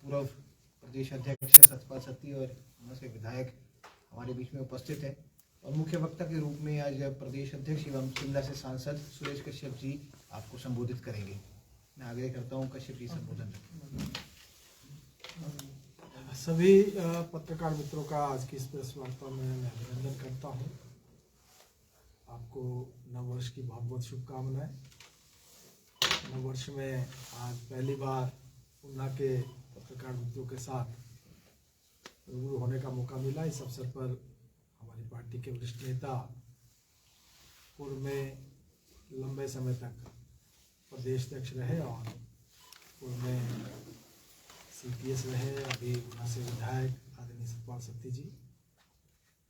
पूर्व प्रदेश अध्यक्ष सतपाल सत्ती और के विधायक हमारे बीच में उपस्थित है और मुख्य वक्ता के रूप में आज प्रदेश अध्यक्ष एवं शिमला से सांसद सुरेश कश्यप जी आपको संबोधित करेंगे। मैं आग्रह करता हूँ कश्यप जी संबोधन। सभी पत्रकार मित्रों का आज की इस प्रेस वार्ता में मैं अभिनंदन करता हूँ। आपको नववर्ष की बहुत बहुत शुभकामनाएं। नववर्ष में आज पहली बार ऊना के पत्रकार मित्रों के साथ रूबरू होने का मौका मिला। इस अवसर पर हमारी पार्टी के वरिष्ठ नेता, पूर्व में लंबे समय तक प्रदेश अध्यक्ष रहे और पूर्व में CPS रहे, अभी ऊना से विधायक आदरणीय सतपाल सत्ती जी,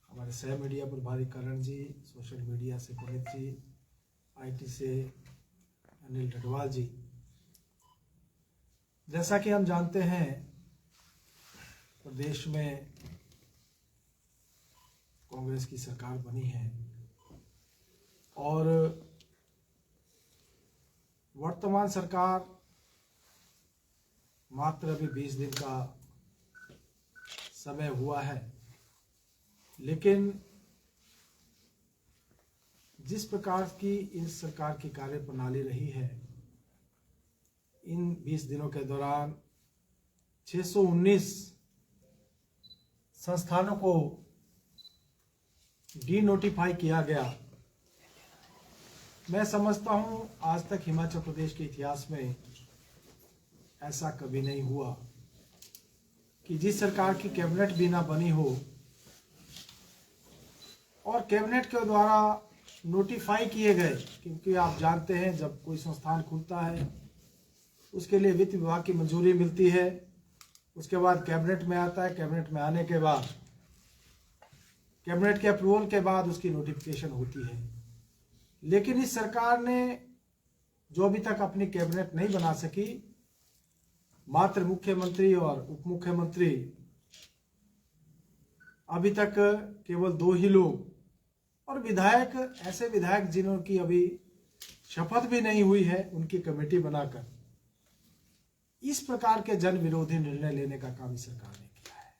हमारे सह मीडिया प्रभारी करण जी, सोशल मीडिया से पुनीत जी, IT से अनिल डडवाल जी। जैसा कि हम जानते हैं प्रदेश में कांग्रेस की सरकार बनी है और वर्तमान सरकार मात्र अभी 20 दिन का समय हुआ है, लेकिन जिस प्रकार की इस सरकार की कार्य प्रणाली रही है, इन 20 दिनों के दौरान 619 संस्थानों को डी-नोटिफाई किया गया। मैं समझता हूं आज तक हिमाचल प्रदेश के इतिहास में ऐसा कभी नहीं हुआ कि जिस सरकार की कैबिनेट भी ना बनी हो और कैबिनेट के द्वारा नोटिफाई किए गए। क्योंकि आप जानते हैं जब कोई संस्थान खुलता है उसके लिए वित्त विभाग की मंजूरी मिलती है, उसके बाद कैबिनेट में आता है, कैबिनेट में आने के बाद कैबिनेट के अप्रूवल के बाद उसकी नोटिफिकेशन होती है। लेकिन इस सरकार ने जो अभी तक अपनी कैबिनेट नहीं बना सकी, मात्र मुख्यमंत्री और उप मुख्यमंत्री, अभी तक केवल 2 ही लोग और विधायक, ऐसे विधायक जिन्हों की अभी शपथ भी नहीं हुई है, उनकी कमेटी बनाकर इस प्रकार के जन विरोधी निर्णय लेने का काम इस सरकार ने किया है।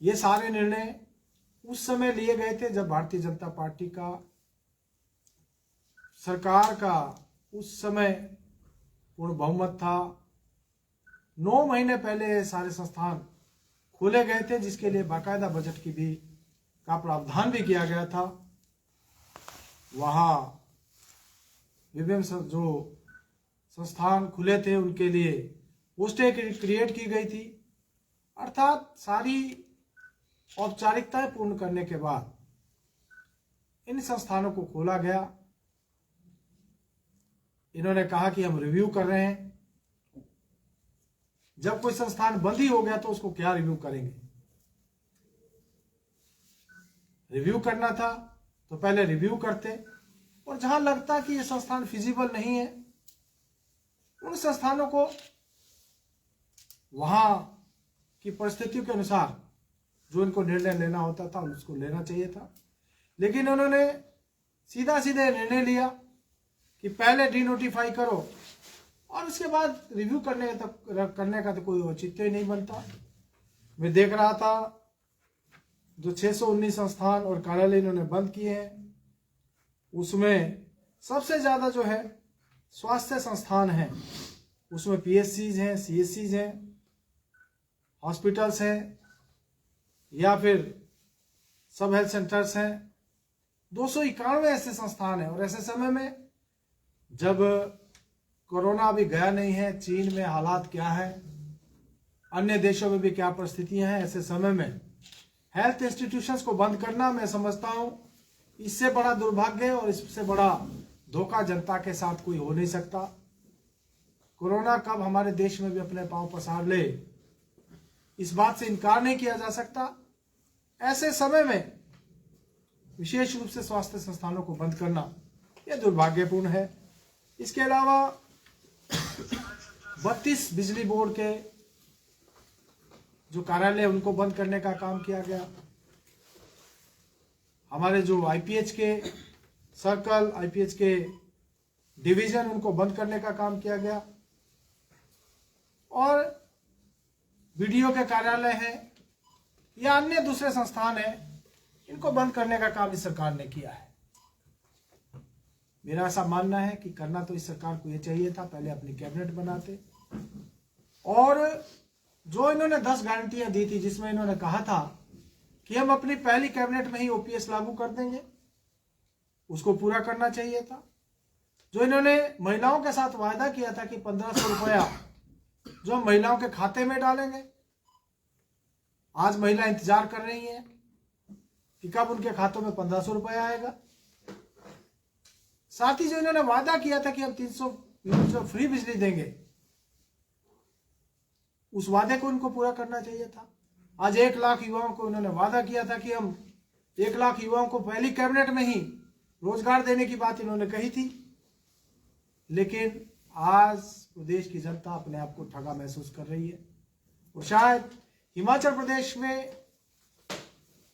ये सारे निर्णय उस समय लिए गए थे जब भारतीय जनता पार्टी का सरकार का उस समय पूर्ण बहुमत था। 9 महीने पहले सारे संस्थान खोले गए थे, जिसके लिए बाकायदा बजट की भी का प्रावधान भी किया गया था। वहां विभिन्न जो संस्थान खुले थे उनके लिए पोस्टें क्रिएट की गई थी। अर्थात सारी औपचारिकताएं पूर्ण करने के बाद इन संस्थानों को खोला गया। इन्होंने कहा कि हम रिव्यू कर रहे हैं। जब कोई संस्थान बंद ही हो गया तो उसको क्या रिव्यू करेंगे? रिव्यू करना था तो पहले रिव्यू करते और जहां लगता कि ये संस्थान फिजिबल नहीं है, उन संस्थानों को वहां की परिस्थितियों के अनुसार जो इनको निर्णय लेना होता था उसको लेना चाहिए था। लेकिन उन्होंने सीधा सीधे निर्णय लिया कि पहले डी-नोटिफाई करो और उसके बाद रिव्यू करने का तो कोई औचित्य ही नहीं बनता। मैं देख रहा था जो 619 संस्थान और कार्यालय इन्होंने बंद किए हैं, उसमें सबसे ज्यादा जो है स्वास्थ्य संस्थान हैं, उसमें PSCs हैं, CSCs हैं, हॉस्पिटल्स हैं या फिर सब हेल्थ सेंटर्स हैं। 291 ऐसे संस्थान हैं। और ऐसे समय में जब कोरोना अभी गया नहीं है, चीन में हालात क्या है, अन्य देशों में भी क्या परिस्थितियां हैं, ऐसे समय में हेल्थ इंस्टीट्यूशंस को बंद करना, मैं समझता हूं इससे बड़ा दुर्भाग्य और इससे बड़ा धोखा जनता के साथ कोई हो नहीं सकता। कोरोना कब हमारे देश में भी अपने पांव पसार ले, इस बात से इनकार नहीं किया जा सकता। ऐसे समय में विशेष रूप से स्वास्थ्य संस्थानों को बंद करना यह दुर्भाग्यपूर्ण है। इसके अलावा 32 बिजली बोर्ड के जो कार्यालय उनको बंद करने का काम किया गया। हमारे जो IPH के सर्कल, IPH के डिवीजन, उनको बंद करने का काम किया गया। और बीडीओ के कार्यालय हैं या अन्य दूसरे संस्थान हैं, इनको बंद करने का काम इस सरकार ने किया है। मेरा ऐसा मानना है कि करना तो इस सरकार को ये चाहिए था, पहले अपनी कैबिनेट बनाते, और जो इन्होंने 10 गारंटियां दी थी जिसमें इन्होंने कहा था कि हम अपनी पहली कैबिनेट में ही ओपीएस लागू कर देंगे, उसको पूरा करना चाहिए था। जो इन्होंने महिलाओं के साथ वायदा किया था कि 1500 रुपया जो हम महिलाओं के खाते में डालेंगे, आज महिला इंतजार कर रही है कि कब उनके खातों में 1500 रुपया आएगा। साथ ही जो इन्होंने वादा किया था कि हम 300 यूनिट फ्री बिजली देंगे, उस वादे को उनको पूरा करना चाहिए था। आज 1 लाख युवाओं को उन्होंने वादा किया था कि हम 1 लाख युवाओं को पहली कैबिनेट में ही रोजगार देने की बात इन्होंने कही थी, लेकिन आज प्रदेश की जनता अपने आप को ठगा महसूस कर रही है। और शायद हिमाचल प्रदेश में,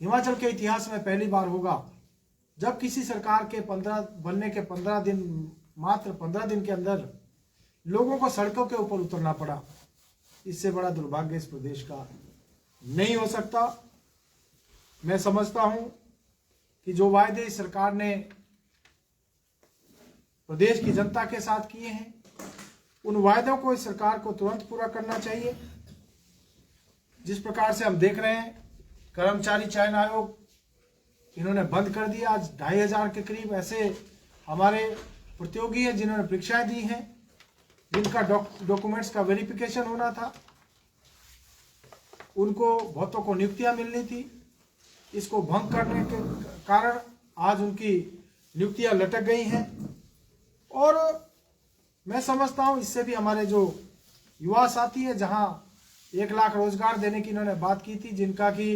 हिमाचल के इतिहास में पहली बार होगा जब किसी सरकार के 15 बनने के 15 दिन, मात्र 15 दिन के अंदर लोगों को सड़कों के ऊपर उतरना पड़ा। इससे बड़ा दुर्भाग्य इस प्रदेश का नहीं हो सकता। मैं समझता हूं कि जो वायदे इस सरकार ने प्रदेश की जनता के साथ किए हैं, उन वायदों को इस सरकार को तुरंत पूरा करना चाहिए। जिस प्रकार से हम देख रहे हैं, कर्मचारी चयन आयोग इन्होंने बंद कर दिया। आज 2500 के करीब ऐसे हमारे प्रतियोगी हैं जिन्होंने परीक्षाएं दी हैं, जिनका डॉक्यूमेंट्स का वेरिफिकेशन होना था, उनको बहुतों को नियुक्तियां मिलनी थी। इसको भंग करने के कारण आज उनकी नियुक्तियां लटक गई हैं। और मैं समझता हूं इससे भी हमारे जो युवा साथी है, जहां 1 लाख रोजगार देने की इन्होंने बात की थी, जिनका कि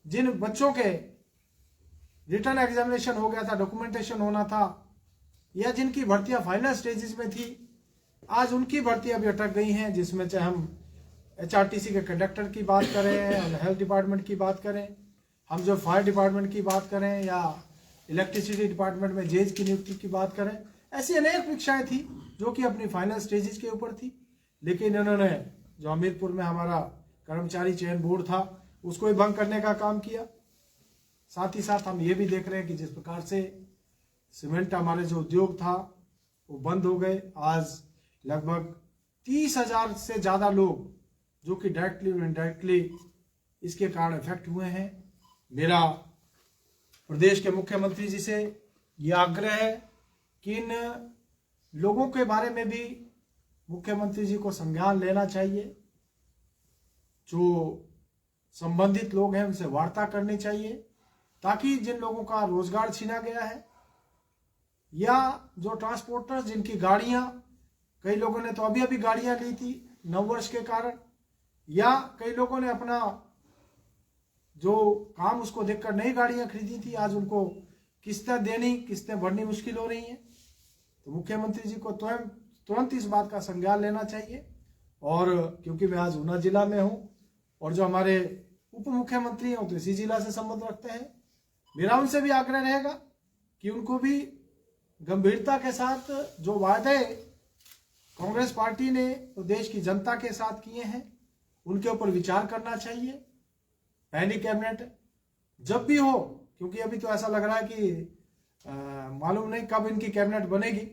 जिन बच्चों के रिटर्न एग्जामिनेशन हो गया था, डॉक्यूमेंटेशन होना था, या जिनकी भर्तियां फाइनल स्टेजेस में थी, आज उनकी भर्तियां भी अटक गई हैं। जिसमें चाहे हम एचआरटीसी के कंडक्टर की बात करें, हम हेल्थ डिपार्टमेंट की बात करें, हम जो फायर डिपार्टमेंट की बात करें, या इलेक्ट्रिसिटी डिपार्टमेंट में जज की नियुक्ति की बात करें, ऐसी अनेक परीक्षाएं थी जो कि अपनी फाइनल स्टेजेस के ऊपर थी। लेकिन इन्होंने जो हमीरपुर में हमारा कर्मचारी चयन बोर्ड था, उसको ही भंग करने का काम किया। साथ ही साथ हम ये भी देख रहे हैं कि जिस प्रकार से सीमेंट हमारे जो उद्योग था वो बंद हो गए। आज लगभग 30,000 से ज्यादा लोग जो कि डायरेक्टली और इनडायरेक्टली इसके कारण इफेक्ट हुए हैं। मेरा प्रदेश के मुख्यमंत्री जी से यह आग्रह है कि इन लोगों के बारे में भी मुख्यमंत्री जी को संज्ञान लेना चाहिए। जो संबंधित लोग हैं उनसे वार्ता करनी चाहिए, ताकि जिन लोगों का रोजगार छीना गया है, या जो ट्रांसपोर्टर्स जिनकी गाड़ियां, कई लोगों ने तो अभी अभी गाड़ियां ली थी नववर्ष के कारण, या कई लोगों ने अपना जो काम उसको देखकर नई गाड़ियां खरीदी थी, आज उनको किस्तें देनी, किस्तें भरनी मुश्किल हो रही हैं। तो मुख्यमंत्री जी को तुरंत इस बात का संज्ञान लेना चाहिए। और क्योंकि मैं आज ऊना जिला में हूं और जो हमारे उप मुख्यमंत्री हैं वो तो इसी जिला से संबंध रखते हैं, मेरा उनसे भी आग्रह रहेगा कि उनको भी गंभीरता के साथ जो वादे कांग्रेस पार्टी ने प्रदेश की जनता के साथ किए हैं उनके ऊपर विचार करना चाहिए। पहली कैबिनेट जब भी हो, क्योंकि अभी तो ऐसा लग रहा है कि मालूम नहीं कब इनकी कैबिनेट बनेगी,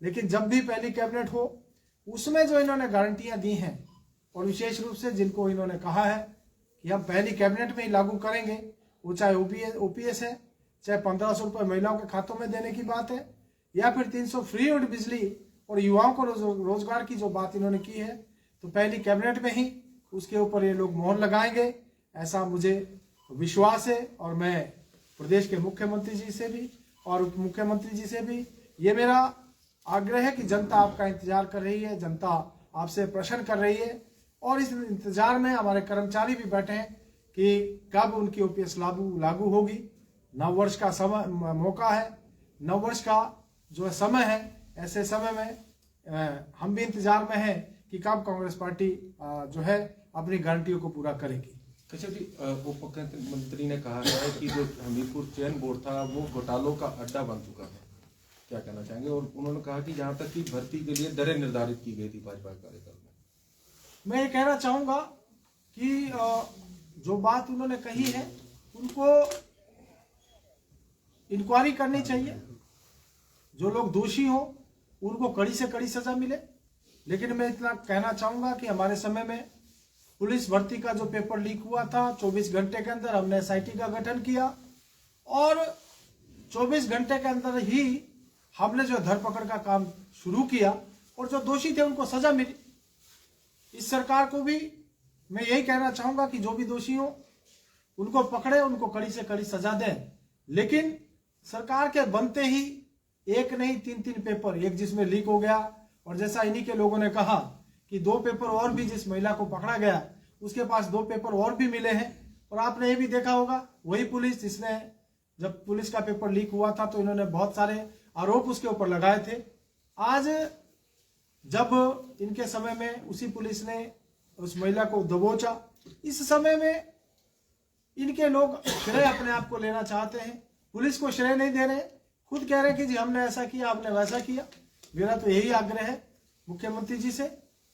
लेकिन जब भी पहली कैबिनेट हो उसमें जो इन्होंने गारंटियां दी हैं, और विशेष रूप से जिनको इन्होंने कहा है कि हम पहली कैबिनेट में ही लागू करेंगे, वो चाहे ओपीएस है, चाहे 1500 रुपये महिलाओं के खातों में देने की बात है, या फिर 300 फ्री यूनिट बिजली और युवाओं को रोजगार की जो बात इन्होंने की है, तो पहली कैबिनेट में ही उसके ऊपर ये लोग मोहर लगाएंगे, ऐसा मुझे विश्वास है। और मैं प्रदेश के मुख्यमंत्री जी से भी और उप मुख्यमंत्री जी से भी ये मेरा आग्रह है कि जनता आपका इंतजार कर रही है, जनता आपसे प्रश्न कर रही है, और इस इंतजार में हमारे कर्मचारी भी बैठे हैं कि कब उनकी ओपीएस लागू होगी। नववर्ष का समय मौका है, नववर्ष का जो समय है, ऐसे समय में हम भी इंतजार में हैं कि कब कांग्रेस पार्टी जो है अपनी गारंटियों को पूरा करेगी। कश्यप जी, उप मुख्यमंत्री ने कहा है कि जो हमीरपुर चयन बोर्ड था वो घोटालों का अड्डा बन चुका है, क्या कहना चाहेंगे? और उन्होंने कहा कि जहां तक कि भर्ती के लिए दरें निर्धारित की गई थी भाजपा कार्यकाल में। मैं ये कहना चाहूँगा कि जो बात उन्होंने कही है उनको इंक्वायरी करनी चाहिए, जो लोग दोषी हो उनको कड़ी से कड़ी सजा मिले। लेकिन मैं इतना कहना चाहूँगा कि हमारे समय में पुलिस भर्ती का जो पेपर लीक हुआ था, 24 घंटे के अंदर हमने SIT का गठन किया और 24 घंटे के अंदर ही हमने जो धरपकड़ का काम शुरू किया और जो दोषी थे उनको सजा मिली। इस सरकार को भी मैं यही कहना चाहूँगा कि जो भी दोषी हो उनको पकड़े, उनको कड़ी से कड़ी सजा दें। लेकिन सरकार के बनते ही एक नहीं 3 पेपर, एक जिसमें लीक हो गया और जैसा इन्हीं के लोगों ने कहा कि 2 पेपर और भी जिस महिला को पकड़ा गया उसके पास 2 पेपर और भी मिले हैं। और आपने ये भी देखा होगा वही पुलिस जिसने, जब पुलिस का पेपर लीक हुआ था तो इन्होंने बहुत सारे आरोप उसके ऊपर लगाए थे। आज जब इनके समय में उसी पुलिस ने उस महिला को दबोचा, इस समय में इनके लोग श्रेय अपने आप को लेना चाहते हैं, पुलिस को श्रेय नहीं दे रहे, खुद कह रहे हैं कि जी हमने ऐसा किया, आपने वैसा किया। मेरा तो यही आग्रह है मुख्यमंत्री जी से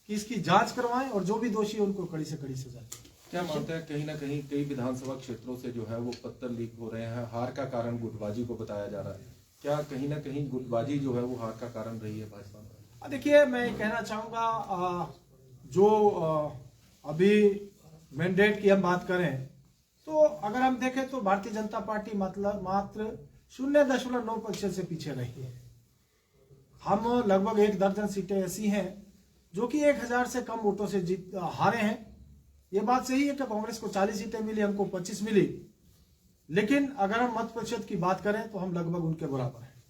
कि इसकी जांच करवाएं और जो भी दोषी है उनको कड़ी से कड़ी सजा दें। क्या मानते हैं कहीं ना कहीं कई विधानसभा क्षेत्रों से जो है वो पत्र लीक हो रहे हैं, हार का कारण गुटबाजी को बताया जा रहा है, क्या कहीं ना कहीं गुटबाजी जो है वो हार का कारण रही है भाजपा में? देखिए, मैं कहना चाहूँगा जो अभी मैंडेट की हम बात करें तो अगर हम देखें तो भारतीय जनता पार्टी मतलब मात्र 0.9% से पीछे रही है। हम लगभग 1 दर्जन सीटें ऐसी हैं जो कि 1000 से कम वोटों से हारे हैं। ये बात सही है कि कांग्रेस को 40 सीटें मिली, हमको 25 मिली, लेकिन अगर हम मत प्रतिशत की बात करें तो हम लगभग उनके बराबर हैं।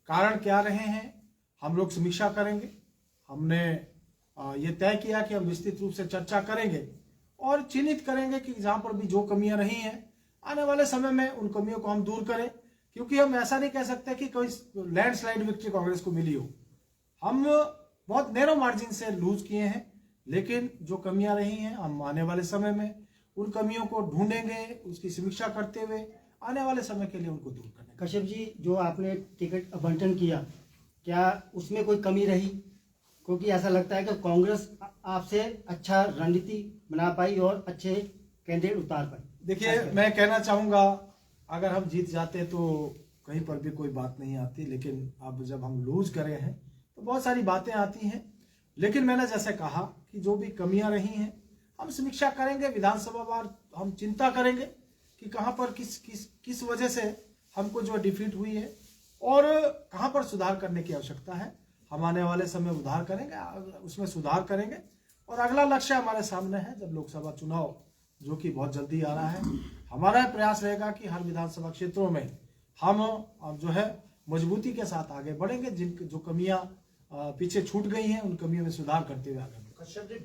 कारण क्या रहे हैं हम लोग समीक्षा करेंगे। हमने ये तय किया कि हम विस्तृत रूप से चर्चा करेंगे और चिन्हित करेंगे कि जहां पर भी जो कमियां रही हैं आने वाले समय में उन कमियों को हम दूर करें, क्योंकि हम ऐसा नहीं कह सकते कि कोई लैंडस्लाइड विक्ट्री कांग्रेस को मिली हो। हम बहुत नैरो मार्जिन से लूज किए हैं, लेकिन जो कमियां रही हैं हम आने वाले समय में उन कमियों को ढूंढेंगे, उसकी समीक्षा करते हुए आने वाले समय के लिए उनको दूर करेंगे। कश्यप जी, जो आपने टिकट आवंटन किया, क्या उसमें कोई कमी रही? क्योंकि ऐसा लगता है कि कांग्रेस आपसे अच्छा रणनीति बना पाई और अच्छे कैंडिडेट उतार पाई। देखिए, मैं कहना चाहूँगा अगर हम जीत जाते तो कहीं पर भी कोई बात नहीं आती, लेकिन अब जब हम लूज करे हैं तो बहुत सारी बातें आती हैं। लेकिन मैंने जैसे कहा कि जो भी कमियां रही हैं हम समीक्षा करेंगे, विधानसभा वार हम चिंता करेंगे कि कहाँ पर किस वजह से हमको जो डिफीट हुई है और कहाँ पर सुधार करने की आवश्यकता है। हम आने वाले समय उधार करेंगे, उसमें सुधार करेंगे और अगला लक्ष्य हमारे सामने है जब लोकसभा चुनाव जो कि बहुत जल्दी आ रहा है, हमारा प्रयास रहेगा कि हर विधानसभा क्षेत्रों में हम जो है मजबूती के साथ आगे बढ़ेंगे। जिन जो कमियां पीछे छूट गई हैं उन कमियों में सुधार करते हुए आगे बढ़ेंगे। कश्यप जी,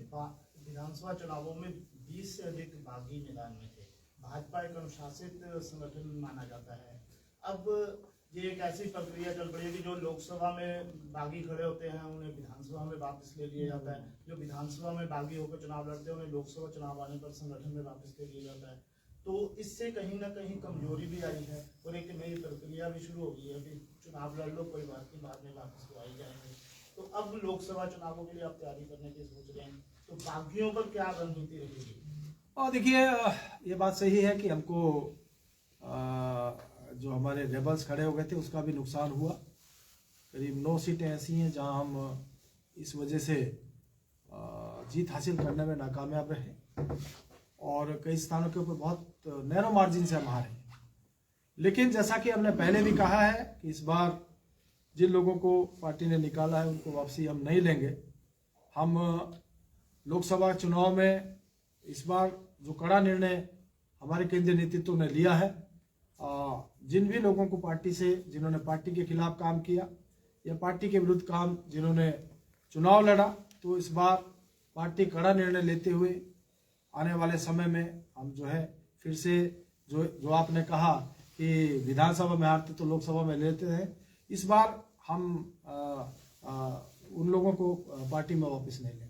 विधानसभा चुनावों में 20 से अधिक बागी मैदान में थे। भाजपा एक अनुशासित संगठन माना जाता है। अब ये एक ऐसी प्रक्रिया चल पड़ी है कि जो लोकसभा में बागी खड़े होते हैं उन्हें विधानसभा में वापस ले लिया जाता है, जो विधानसभा में बागी होकर चुनाव लड़ते हैं उन्हें लोकसभा चुनाव आने पर संगठन में वापस ले लिया जाता है। तो इससे कहीं ना कहीं कमजोरी भी आई है और एक नई प्रक्रिया भी शुरू हो गई है कि चुनाव लड़ लो, कोई बात नहीं, बाद में वापस तो आ ही जाएंगे। तो अब लोकसभा चुनावों के लिए आप तैयारी करने की सोच रहे हैं, तो बागियों पर क्या रणनीति रहेगी? और देखिए, ये बात सही है कि हमको जो हमारे रेबल्स खड़े हो गए थे उसका भी नुकसान हुआ। करीब 9 सीटें ऐसी हैं जहां हम इस वजह से जीत हासिल करने में नाकामयाब रहे और कई स्थानों के ऊपर बहुत नैरो मार्जिन से हम हारे। लेकिन जैसा कि हमने पहले भी कहा है कि इस बार जिन लोगों को पार्टी ने निकाला है उनको वापसी हम नहीं लेंगे। हम लोकसभा चुनाव में इस बार जो कड़ा निर्णय हमारे केंद्रीय नेतृत्व ने लिया है, जिन भी लोगों को पार्टी से, जिन्होंने पार्टी के खिलाफ काम किया या पार्टी के विरुद्ध काम जिन्होंने चुनाव लड़ा, तो इस बार पार्टी कड़ा निर्णय लेते हुए आने वाले समय में हम जो है फिर से जो आपने कहा कि विधानसभा में हारते तो लोकसभा में लेते हैं, इस बार हम उन लोगों को पार्टी में वापस नहीं लेंगे।